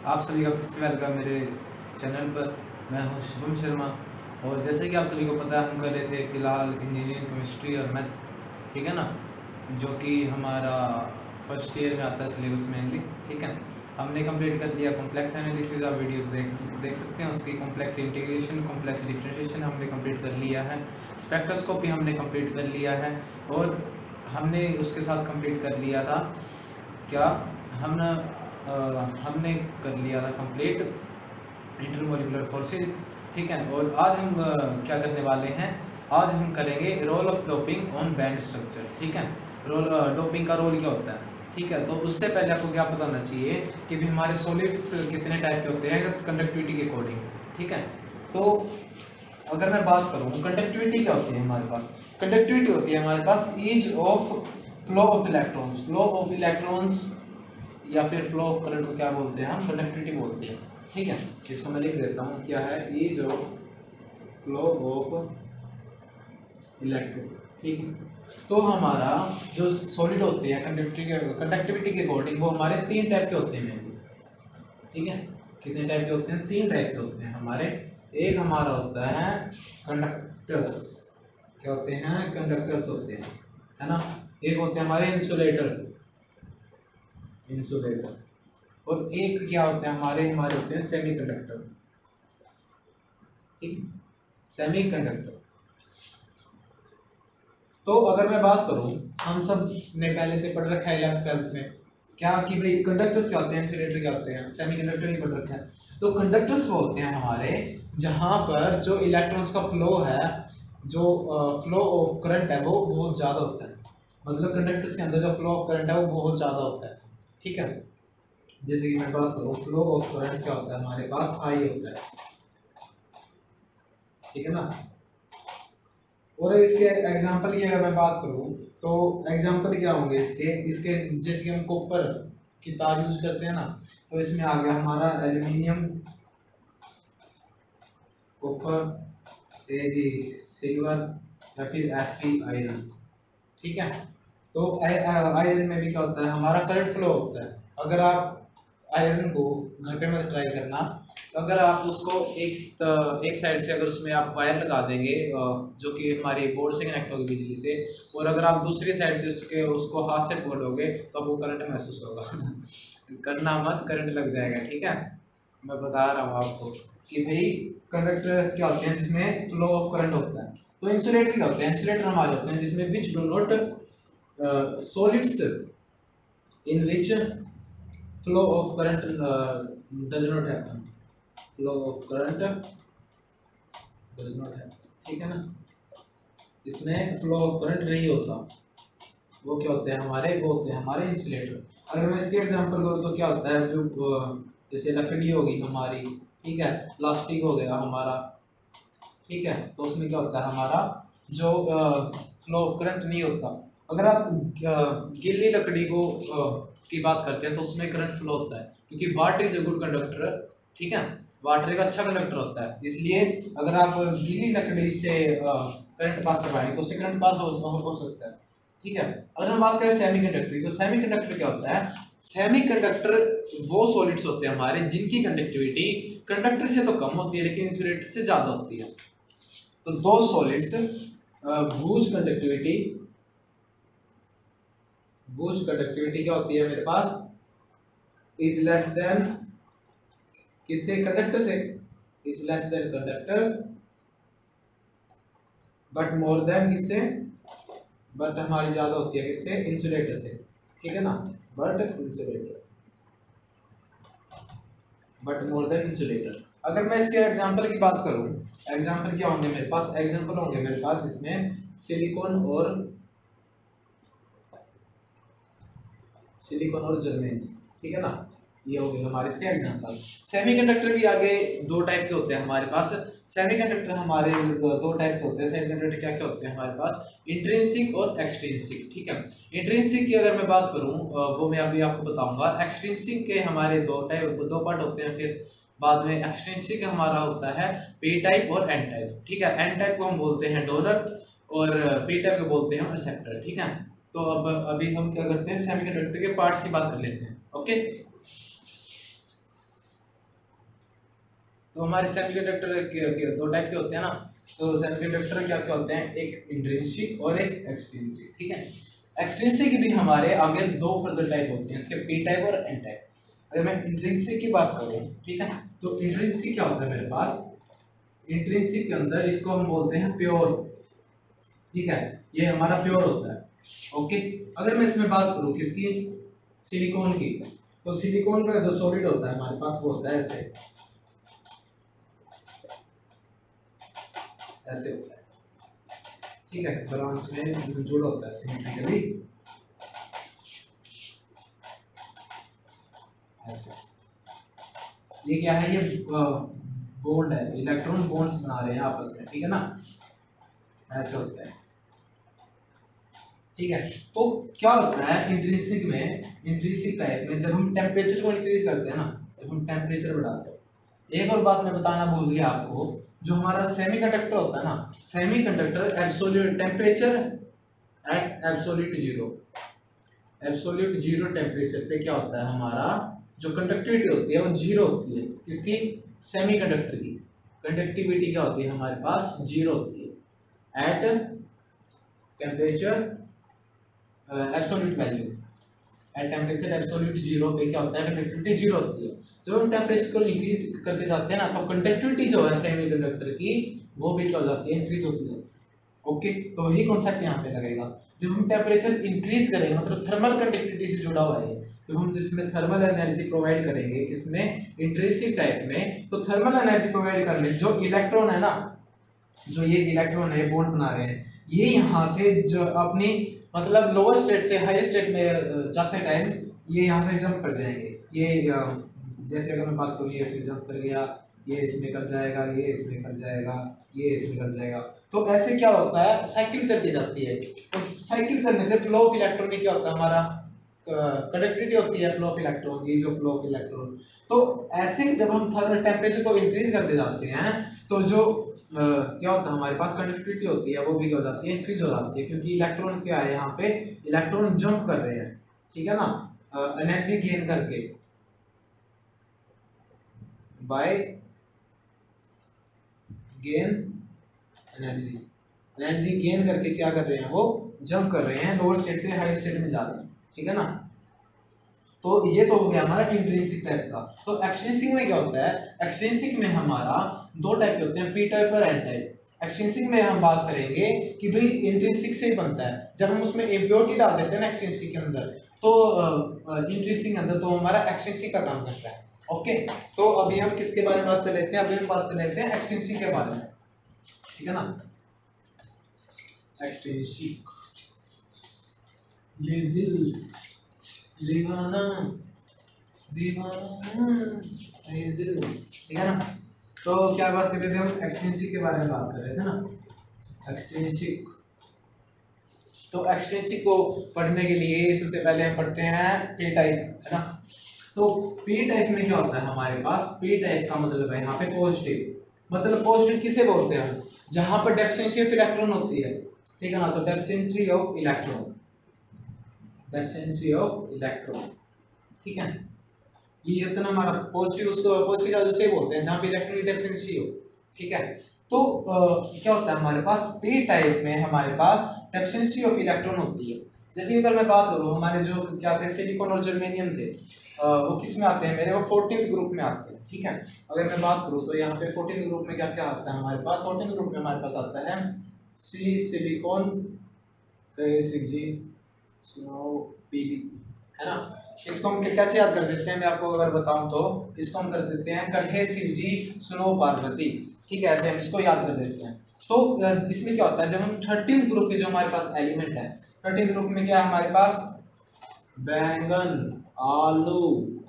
आप सभी का फिर से वेलकम मेरे चैनल पर। मैं हूं शुभम शर्मा। और जैसे कि आप सभी को पता है, हम कर रहे थे फ़िलहाल इंजीनियरिंग केमिस्ट्री और मैथ, ठीक है ना, जो कि हमारा फर्स्ट ईयर में आता है सिलेबस मेनली। ठीक है, हमने कंप्लीट कर लिया कॉम्प्लेक्स एनालिसिस। आप वीडियोस देख सकते हैं उसकी। कॉम्प्लेक्स इंटीग्रेशन, कॉम्प्लेक्स डिफरेंशिएशन हमने कंप्लीट कर लिया है। स्पेक्ट्रोस्कोपी हमने कंप्लीट कर लिया है। और हमने उसके साथ कंप्लीट कर लिया था क्या, हम हमने कर लिया था कंप्लीट इंटरमोलिकुलर फोर्सेज। ठीक है, और आज हम क्या करने वाले हैं, आज हम करेंगे role of doping on band structure. ठीक है, रोल डोपिंग का रोल क्या होता है। ठीक है, तो उससे पहले आपको क्या पता होना चाहिए कि भी हमारे सॉलिड्स कितने टाइप के होते हैं कंडक्टिविटी के अकॉर्डिंग। ठीक है, तो अगर मैं बात करूँ कंडक्टिविटी क्या होती है हमारे पास, कंडक्टिविटी होती है हमारे पास ease of flow of electrons. Flow of electrons या फिर फ्लो ऑफ करंट को क्या बोलते हैं, हम कंडक्टिविटी बोलते हैं। ठीक है, इसको मैं लिख देता हूँ, क्या है, ease of flow of electron. ठीक है, तो हमारा जो सॉलिड होते हैं कंडक्टिविटी के अकॉर्डिंग वो हमारे तीन टाइप के होते हैं मेनली। ठीक है, कितने टाइप के होते हैं, तीन टाइप के होते हैं हमारे। एक हमारा होता है कंडक्टर्स, क्या होते हैं, कंडक्टर्स होते हैं, है ना। एक होते हैं हमारे इंसुलेटर, इंसुलेटर। और एक क्या होते हैं हमारे हमारे होते हैं सेमीकंडक्टर। ठीक, सेमीकंडक्टर। तो अगर मैं बात करूं, हम सब ने पहले से पढ़ रखा है 11th-12th में क्या कि भाई कंडक्टर्स क्या होते हैं, इंसुलेटर क्या होते हैं, सेमीकंडक्टर ही पढ़ रखा है। तो कंडक्टर्स वो होते हैं हमारे जहां पर जो इलेक्ट्रॉन्स का फ्लो है, जो फ्लो ऑफ करंट है वो बहुत ज़्यादा होता है। मतलब कंडक्टर्स के अंदर जो फ्लो ऑफ करंट है वो बहुत ज़्यादा होता है। ठीक है, जैसे कि मैं बात करूँ, फ्लो ऑफ करंट क्या होता है हमारे पास, हाई होता है। ठीक है ना। और इसके एग्जांपल की अगर मैं बात करूँ तो एग्जांपल क्या होंगे इसके इसके जैसे कि हम कॉपर की तार यूज करते हैं ना, तो इसमें आ गया हमारा एल्यूमिनियम, कॉपर, जी सिल्वर, या फिर Fe आयरन। ठीक है, तो आयरन में भी क्या होता है, हमारा करंट फ्लो होता है। अगर आप आयरन को घर पे मत ट्राई करना, तो अगर आप उसको एक साइड से अगर उसमें आप वायर लगा देंगे जो कि हमारी बोर्ड से कनेक्ट होगी बिजली से, और अगर आप दूसरी साइड से उसको हाथ से पकड़ोगे तो आपको करंट महसूस होगा करना मत, करंट लग जाएगा। ठीक है, मैं बता रहा हूँ आपको कि भाई कंडक्टर्स क्या होते हैं जिसमें फ्लो ऑफ करंट होता है। तो इंसुलेटर क्या होते हैं, इंसुलेटर हमारे होते हैं जिसमें which do not solids in which flow of current does not happen, flow of current does not happen। ठीक है ना, इसमें फ्लो ऑफ करंट नहीं होता, वो क्या होते हैं हमारे, वो होते हैं हमारे इंसुलेटर। अगर मैं इसके एग्जांपल करूँ तो क्या होता है, जो जैसे लकड़ी होगी हमारी, ठीक है, प्लास्टिक हो गया हमारा, ठीक है, तो उसमें क्या होता है हमारा जो फ्लो ऑफ करंट नहीं होता। अगर आप गीली लकड़ी को की बात करते हैं तो उसमें करंट फ्लो होता है, क्योंकि water is a good conductor. ठीक है, वाटर एक अच्छा कंडक्टर होता है, इसलिए अगर आप गीली लकड़ी से करंट पास करवाएंगे तो उससे करंट पास हो सकता है। ठीक है, अगर हम बात करें सेमीकंडक्टर की, तो सेमीकंडक्टर क्या होता है, सेमीकंडक्टर वो सॉलिड्स होते हैं हमारे जिनकी कंडक्टिविटी कंडक्टर से तो कम होती है लेकिन इंसुलेटर से ज्यादा होती है। तो दो solids whose conductivity, whose conductivity क्या होती है मेरे पास, इज लेस देन, किससे, कंडक्टर से, is less than conductor but more than किससे, बट हमारी ज्यादा होती है किससे, इंसुलेटर से। ठीक है ना, बट इंसुलेटर से, बट मोर देन इंसुलेटर। अगर मैं इसके एग्जांपल की बात करूं, एग्जांपल क्या होंगे मेरे पास, एग्जांपल होंगे मेरे पास इसमें सिलिकॉन और जर्मेनियम। ठीक है ना, ये हो गए हमारे इसके एग्जांपल। सेमीकंडक्टर भी आगे दो टाइप के होते हैं हमारे पास। सेमीकंडक्टर हमारे दो टाइप के होते हैं। सेमीकंडक्टर क्या क्या होते हैं हमारे पास, इंट्रिंसिक और एक्सट्रिंसिक। ठीक है, इंट्रिंसिक की अगर मैं बात करूं वो मैं अभी आपको बताऊंगा। एक्सट्रिंसिक के हमारे दो पार्ट होते हैं, फिर बाद में एक्सट्रिंसिक हमारा होता है पी टाइप और एन टाइप। ठीक है, एन टाइप को हम बोलते हैं डोनर और पी टाइप को बोलते हैं एक्सेप्टर। ठीक है, तो अब अभी हम क्या करते हैं, सेमीकंडक्टर के पार्ट्स की बात कर लेते हैं। ओके, तो हमारे सेमीकंडक्टर के दो टाइप के होते हैं ना, तो सेमीकंडक्टर क्या क्या होते हैं, एक इंट्रिंसिक और एक एक्सट्रिंसिक, ठीक है। एक्सट्रिंसिक भी हमारे आगे दो फर्दर टाइप होते हैं, इसके पी टाइप और एन टाइप। अगर मैं इंट्रिंसिक की बात करूं, ठीक है, तो इंट्रिंसिक क्या होता है मेरे पास, इंट्रिंसिक के अंदर इसको हम बोलते हैं प्योर, ठीक है, ये हमारा प्योर होता है, ओके। अगर मैं इसमें बात करूं किसकी, सिलिकॉन की, तो सिलिकॉन का जो सॉलिड होता है हमारे पास वो होता है ऐसे, ऐसे होता है, ठीक है, ब्रांच में जुड़ा होता है सिमेट्रिकली ऐसे। ये क्या है, ये बॉन्ड है, इलेक्ट्रॉन बॉन्ड्स बना रहे हैं आपस में, ठीक है ना, ऐसे होता है, ठीक है। तो क्या होता है इंट्रिंसिक में, इंट्रिंसिक टाइप में जब हम टेम्परेचर को इंक्रीज करते हैं ना, जब हम टेम्परेचर बढ़ाते हैं, एक और बात मैं बताना भूल गया आपको, जो हमारा सेमीकंडक्टर होता है ना, semiconductor absolute temperature at absolute zero, absolute zero temperature पे क्या होता है, हमारा जो कंडक्टिविटी होती है वो जीरो होती है, किसकी, सेमीकंडक्टर की कंडक्टिविटी क्या होती है हमारे पास, जीरो होती है at temperature absolute value, at temperature absolute zero पे क्या होता है, कंडक्टिविटी जीरो होती है। जब हम टेम्परेचर को इंक्रीज करते जाते हैं ना, तो कंडक्टिविटी जो है सेमीकंडक्टर की वो भी क्या हो जाती है, इंक्रीज होती है, ओके। तो वही कॉन्सेप्ट यहाँ पे लगेगा, जब हम टेम्परेचर इंक्रीज करेंगे, मतलब थर्मल कंडक्टिविटी से जुड़ा हुआ है, जब हम जिसमें थर्मल एनर्जी प्रोवाइड करेंगे, किसमें, इंट्रिंसिक टाइप में, तो थर्मल एनर्जी प्रोवाइड करने जो इलेक्ट्रॉन है ना, जो ये इलेक्ट्रॉन है बॉन्ड बना रहे हैं, ये यहाँ से जो अपनी मतलब लोअर स्टेट से हाई स्टेट में जाते टाइम ये यहाँ से जंप कर जाएंगे, ये जैसे अगर मैं बात करूँ, ये इसमें जंप कर गया, ये इसमें कर जाएगा, ये इसमें कर जाएगा, ये इसमें कर जाएगा, तो ऐसे क्या होता है, साइकिल चलती जाती है, उस साइकिल चलने से फ्लो ऑफ इलेक्ट्रॉन में क्या होता है, हमारा कंडक्टिविटी होती है, फ्लो ऑफ इलेक्ट्रॉन, ये जो फ्लो ऑफ इलेक्ट्रॉन, तो ऐसे जब हम थर्मल टेम्परेचर को इंक्रीज करते जाते हैं, तो जो क्या होता है हमारे पास कंडक्टिविटी होती है वो भी क्या हो जाती है, इंक्रीज हो जाती है, क्योंकि इलेक्ट्रॉन क्या है, यहाँ पे इलेक्ट्रॉन जंप कर रहे हैं, ठीक है ना, एनर्जी गेन करके, by gain energy, energy gain करके क्या कर रहे हैं, वो जंप कर रहे हैं, लोअर स्टेट से हाई स्टेट में जा रहे हैं, ठीक है ना। तो ये तो हो गया हमारा इंट्रिंसिक टाइप का। तो एक्सट्रिंसिक में क्या होता है, एक्सट्रिंसिक में हमारा दो टाइप के होते हैं, पी टाइप और एन टाइप। एक्सट्रिंसिक में हम बात करेंगे कि भाई इंट्रिंसिक से ही बनता है, जब हम उसमें इम्प्योरिटी डाल देते हैं ना एक्सट्रिंसिक के अंदर, तो इंट्रिंसिक के अंदर, तो हमारा एक्सट्रिंसिक का काम करता है, ओके। तो अभी हम किसके बारे में बात कर लेते हैं, अभी हम बात कर लेते हैं एक्सट्रिंसिक के बारे में, ठीक है ना। एक्सट्रिंसिक, ये दिल दीवाना दीवाना ये दिल, ठीक है ना। तो क्या बात कर रहे थे हम, एक्सट्रिंसिक के बारे में बात कर रहे थे ना, एक्सट्रिंसिक। तो एक्सट्रिंसिक को पढ़ने के लिए सबसे पहले हम पढ़ते हैं पी टाइप, है ना। तो पी टाइप में क्या होता है हमारे पास, पी टाइप का मतलब है यहाँ पे पॉजिटिव, मतलब पॉजिटिव किसे बोलते हैं हम, जहां पर डेफिशिएंसी ऑफ इलेक्ट्रॉन होती है, ठीक है ना, तो deficiency of electron, deficiency of electron, ठीक है। ये इतना हमारा पॉजिटिव, उसको पॉजिटिव चार्ज उसे बोलते हैं जहां पे इलेक्ट्रॉन की डेफिशिएंसी हो, ठीक है। तो क्या होता है हमारे पास पी टाइप में, हमारे पास डेफिशिएंसी ऑफ इलेक्ट्रॉन होती है। जैसे अगर मैं बात करूं, हमारे जो क्या थे सिलिकॉन और जर्मेनियम थे, वो किस में आते हैं मेरे, वो 14th ग्रुप में आते हैं, ठीक है। अगर मैं बात करूं तो यहाँ पे 14th ग्रुप में क्या क्या आता है हमारे पास, 14th ग्रुप में हमारे पास आता है सी सिलिकॉन, जी स्नो पी, है ना। इसको हम कैसे याद कर देते हैं, मैं आपको अगर बताऊं तो इसको हम कर देते हैं कहे शिव जी सुनो पार्वती, ठीक है, ऐसे हम इसको याद कर देते हैं। तो इसमें क्या होता है, जब हम 13th ग्रुप के जो हमारे पास एलिमेंट है, 13th ग्रुप में क्या है हमारे पास, बैंगन, आलू,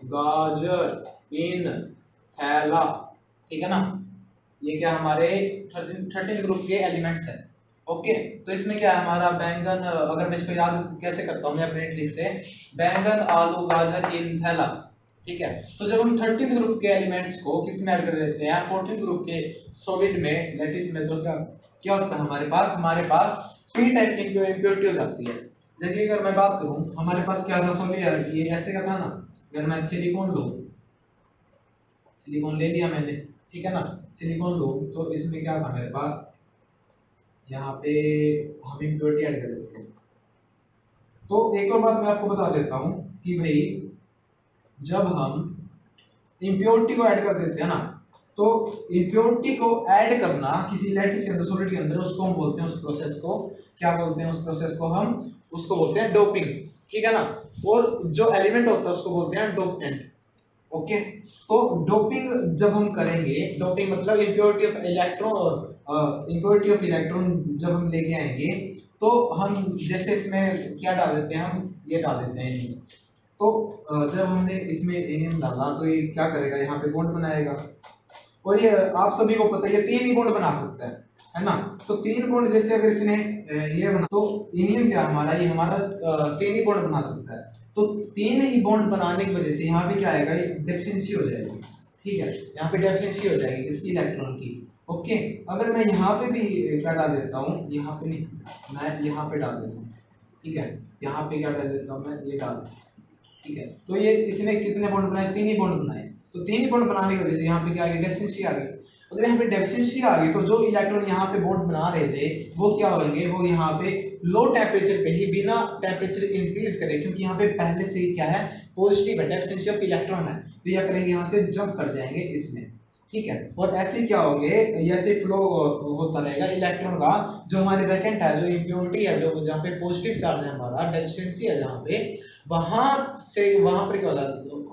गाजर, पिन, थैला, ठीक है ना, ये क्या हमारे 13th ग्रुप के एलिमेंट्स है, ओके। तो इसमें क्या है हमारा बैंगन, अगर मैं इसको याद कैसे करता हूँ मैं अपने ट्रिक से, बैंगन, आलू, गाजर, पिन, थैला, ठीक है। तो जब हम 13th ग्रुप के एलिमेंट्स को किस में ऐड कर देते हैं, 14th ग्रुप के सॉलिड में, लैटिस में, तो क्या क्या होता है हमारे पास पी टाइप की इम्प्योरिटी हो जाती है। जैसे अगर मैं बात करूं, हमारे पास क्या था सॉलिड, ये ऐसे का था ना, अगर मैं सिलिकॉन लूं, सिलिकॉन ले लिया मैंने, ठीक है ना, सिलिकॉन लो। तो इसमें क्या था मेरे पास, यहाँ पे हम इम्प्योरिटी ऐड कर देते हैं। तो एक और बात मैं आपको बता देता हूँ कि भाई जब हम इम्प्योरिटी को ऐड कर देते हैं ना, तो इम्प्योरिटी को ऐड करना किसी लैटिस के अंदर, सॉलिड के अंदर, उसको हम बोलते हैं, उस प्रोसेस को क्या बोलते हैं, उस प्रोसेस को हम उसको बोलते हैं डोपिंग। ठीक है ना, और जो एलिमेंट होता है उसको बोलते हैं डोपेंट। ओके, तो डोपिंग जब हम करेंगे, डोपिंग मतलब impurity of electron, impurity of electron जब हम लेके आएंगे, तो हम जैसे इसमें क्या डाल देते हैं, हम ये डाल देते हैं। तो जब हमने इसमें एनियन डाला तो ये क्या करेगा, यहाँ पे बॉन्ड बनाएगा। और ये आप सभी को पता है ये 3 ही बॉन्ड बना सकता है ना। तो 3 बॉन्ड जैसे अगर इसने ये बना, तो एनियन क्या हमारा, ये हमारा 3 ही बॉन्ड बना सकता है। तो 3 ही बॉन्ड बनाने की वजह से यहाँ पे क्या आएगा, ये डेफिशिएंसी हो जाएगी। ठीक है, यहाँ पे डेफिशिएंसी हो जाएगी किसकी, इलेक्ट्रॉन की। ओके, अगर मैं यहाँ पे भी क्या डाल देता हूँ, यहाँ पे नहीं, मैं यहाँ पे डाल देता हूँ। ठीक है, यहाँ पे क्या डाल देता हूँ, मैं ये डाल देता हूँ। ठीक है, तो ये इसने कितने बॉन्ड बनाए, 3 ही बॉन्ड बनाए। तो 3 ही बॉन्ड बनाने की वजह से यहाँ पे क्या आ गई, डेफिशिएंसी आ गई। अगर यहाँ पे डेफिशिएंसी आ गई तो जो इलेक्ट्रॉन यहाँ पे बॉन्ड बना रहे थे वो क्या होंगे, वो यहाँ पे लो टेम्परेचर पे ही बिना टेम्परेचर इंक्रीज करे, क्योंकि यहाँ पे पहले से ही क्या है, पॉजिटिव है, डेफिशिएंसी ऑफ इलेक्ट्रॉन है, तो यह करेंगे यहाँ से जंप कर जाएंगे इसमें। ठीक है, और ऐसे क्या होंगे, ऐसे फ्लो होता रहेगा इलेक्ट्रॉन का, जो हमारे वैकेंट है, जो इम्प्योरिटी है, जो जहाँ पे पॉजिटिव चार्ज है, हमारा डेफिशिएंसी है जहाँ पे, वहां से वहां पर क्या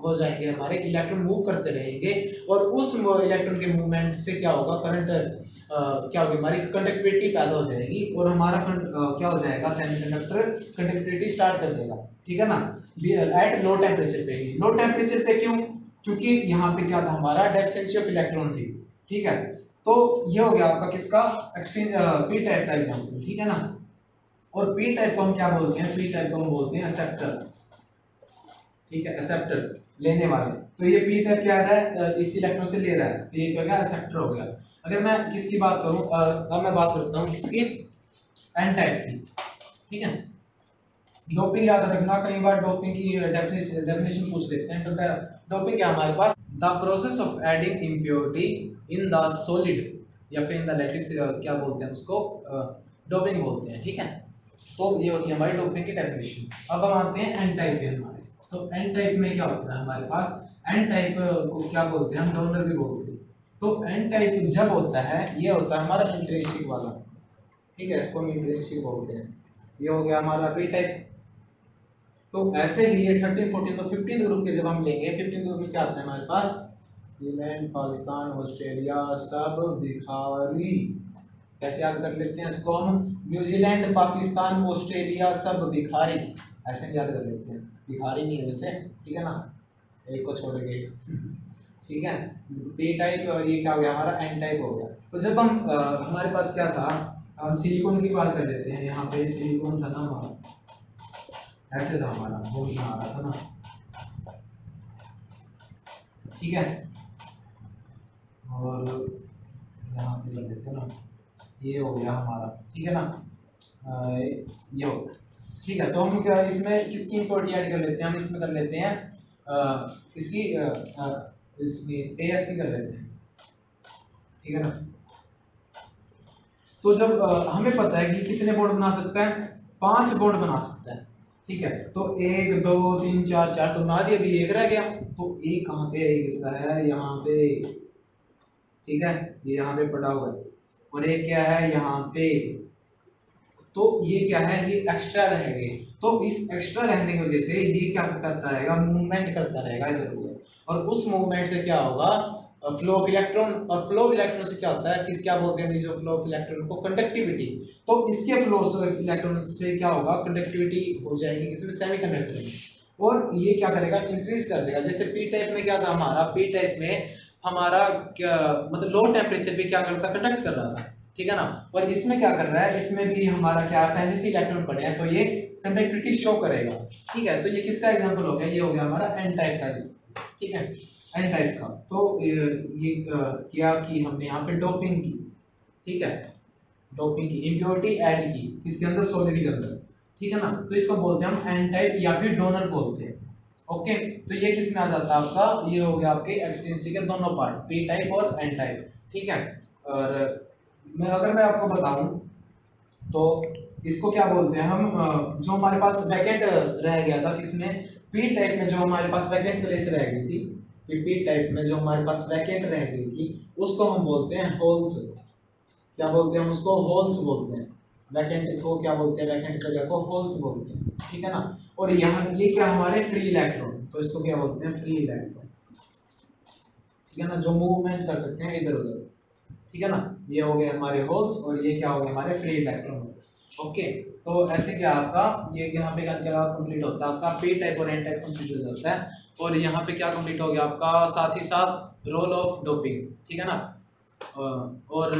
हो जाएंगे, हमारे इलेक्ट्रॉन मूव करते रहेंगे, और उस इलेक्ट्रॉन के मूवमेंट से क्या होगा, करंट क्या होगी, हमारी कंडक्टिविटी पैदा हो जाएगी, और हमारा क्या हो जाएगा, सेमीकंडक्टर कंडक्टिविटी स्टार्ट कर देगा। ठीक है ना, एट लो टेम्परेचर पे ही। लो टेम्परेचर पे क्यों, क्योंकि यहाँ पे क्या था, हमारा डेफिशिएंसी ऑफ इलेक्ट्रॉन थी। ठीक है, तो ये हो गया आपका किसका, एक्सचेंज पी टाइप का एग्जाम्पल। ठीक है ना, और पी टाइप को हम क्या बोलते हैं, पी टाइप को हम बोलते हैं एक्सेप्टर। ठीक है, एक्सेप्टर लेने वाले। तो ये पी टाइप क्या रहा है, इस इलेक्ट्रॉन से ले रहा है, तो ये क्या हो गया, एक्सेप्टर हो गया। अगर मैं किसकी बात करूं, अब मैं बात करता हूं किसकी, एन टाइप की। ठीक है, डोपिंग याद रखना, कई बार डोपिंग की डेफिनेशन पूछ लेते हैं। तो डोपिंग क्या हमारे पास, the process of adding impurity in the solid, या फिर इन द लैटिस, क्या बोलते हैं उसको, डोपिंग बोलते हैं। ठीक है, तो ये होती है हमारी डोपिंग की डेफिनेशन। अब हम आते हैं एन टाइप पे हमारे। तो एन टाइप में क्या होता है हमारे पास, एन टाइप को क्या बोलते हैं, हम डोनर भी बोलते हैं। तो एन टाइप जब होता है, ये होता है हमारा इंट्रिंसिक वाला। ठीक है, इसको हम इंट्रिंसिक बोलते हैं। ये हो गया हमारा पी टाइप। तो ऐसे ही ये 13, 14 तो 15 ग्रुप के जब हम लेंगे, 15 ग्रुप में क्या आता है हमारे पास, इंग्लैंड, पाकिस्तान, ऑस्ट्रेलिया, सब भिखारी। कैसे याद कर लेते हैं इसको हम, न्यूजीलैंड, पाकिस्तान, ऑस्ट्रेलिया, सब भिखारी, ऐसे याद कर लेते हैं। भिखारी नहीं है वैसे, ठीक है ना, एक को छोड़ के। ठीक है, पी टाइप, और ये क्या हो गया हमारा, एन टाइप हो गया। तो जब हम हमारे पास क्या था, हम सिलिकॉन की बात कर लेते हैं। यहाँ पे सिलिकॉन था ना हमारा, ऐसे था हमारा, वो यहाँ आ रहा था ना। ठीक है, और यहाँ पे कर देते हैं ना, ये हो गया हमारा। ठीक है ना, ये हो गया। ठीक है, तो हम क्या इसमें किसकी इम्प्योरिटी ऐड कर लेते हैं, हम इसमें कर लेते हैं किसकी, इसमें एएस की कर लेते हैं। ठीक है ना, तो जब हमें पता है कि कितने बॉन्ड बना सकता है, 5 बॉन्ड बना सकता है। ठीक है, तो 1 2 3 4 4 तो बना दिया, अभी एक रह गया। तो एक कहाँ पे है, किसका है, यहाँ पे। ठीक है, ये यहाँ पे पड़ा हुआ है, और एक क्या है यहाँ पे। तो ये क्या है, ये एक्स्ट्रा रह गए। तो इस एक्स्ट्रा रहने की वजह से ये क्या करता रहेगा, मूवमेंट करता रहेगा इधर उधर, और उस मूवमेंट से क्या होगा, फ्लो ऑफ इलेक्ट्रॉन। और फ्लो ऑफ इलेक्ट्रॉन से क्या होता है, किस क्या बोलते हैं जो फ्लो ऑफ इलेक्ट्रॉन को, कंडक्टिविटी। तो इसके फ्लो ऑफ इलेक्ट्रॉन से क्या होगा, कंडक्टिविटी हो जाएगी किसमें, सेमीकंडक्टर में। और ये क्या करेगा, इंक्रीज कर देगा। जैसे पी टाइप में क्या था हमारा, पी टाइप में हमारा क्या मतलब लो टेम्परेचर पे क्या करता, कंडक्ट कर रहा था। ठीक है ना, और इसमें क्या कर रहा है, इसमें भी हमारा क्या पहले से इलेक्ट्रॉन पड़े हैं, तो ये कंडक्टिविटी शो करेगा। ठीक है, तो ये किसका एग्जांपल हो गया, ये हो गया हमारा एन टाइप का। ठीक है, एन टाइप का। तो ये क्या की हमने यहाँ पे डोपिंग की। ठीक है, डोपिंग की, इम्प्योरिटी ऐड की किसके अंदर, सॉलिड के अंदर। ठीक है ना, तो इसको बोलते हैं हम एन टाइप या फिर डोनर बोलते हैं। ओके, तो ये किस में आ जाता है आपका, ये हो गया आपके एक्सटेंसी के दोनों पार्ट, पी टाइप और एन टाइप, ठीक है। और मैं आपको बताऊं तो इसको क्या बोलते हैं हम, जो हमारे पास वैकेंट रह गया था किसमें, पी टाइप में, जो हमारे पास वैकेंट प्लेस रह गई थी, पी टाइप में जो हमारे पास वैकेंट रह गई थी उसको हम बोलते हैं होल्स। क्या बोलते हैं हम उसको, होल्स बोलते हैं। वैकेंट को क्या बोलते हैं, वैकेंट जगह को होल्स बोलते हैं, ठीक है ना। और यहाँ ये क्या हमारे फ्री इलेक्ट्रॉन, तो इसको क्या बोलते हैं, फ्री इलेक्ट्रॉन, ठीक है ना, जो मूवमेंट कर सकते हैं इधर उधर, ठीक है ना। ये हो गए हमारे होल्स और ये क्या हो गए हमारे फ्री इलेक्ट्रॉन। ओके, तो ऐसे क्या आपका ये यहाँ पे क्या कंप्लीट होता है, आपका पी टाइप और एन टाइप कंप्लीट हो जाता है। और यहाँ पे क्या कंप्लीट हो गया आपका, साथ ही साथ रोल ऑफ डोपिंग, ठीक है ना। और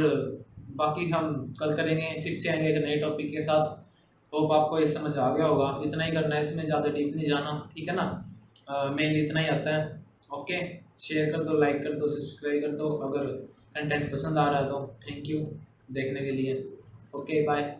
बाकी हम कल करेंगे, फिर से आएंगे एक नए टॉपिक के साथ। होप आपको ये समझ आ गया होगा, इतना ही करना है, इसमें ज़्यादा डीप नहीं जाना, ठीक है ना। मेन इतना ही आता है। ओके, शेयर कर दो, लाइक कर दो, सब्सक्राइब कर दो, अगर कंटेंट पसंद आ रहा है तो। थैंक यू देखने के लिए। Okay, bye.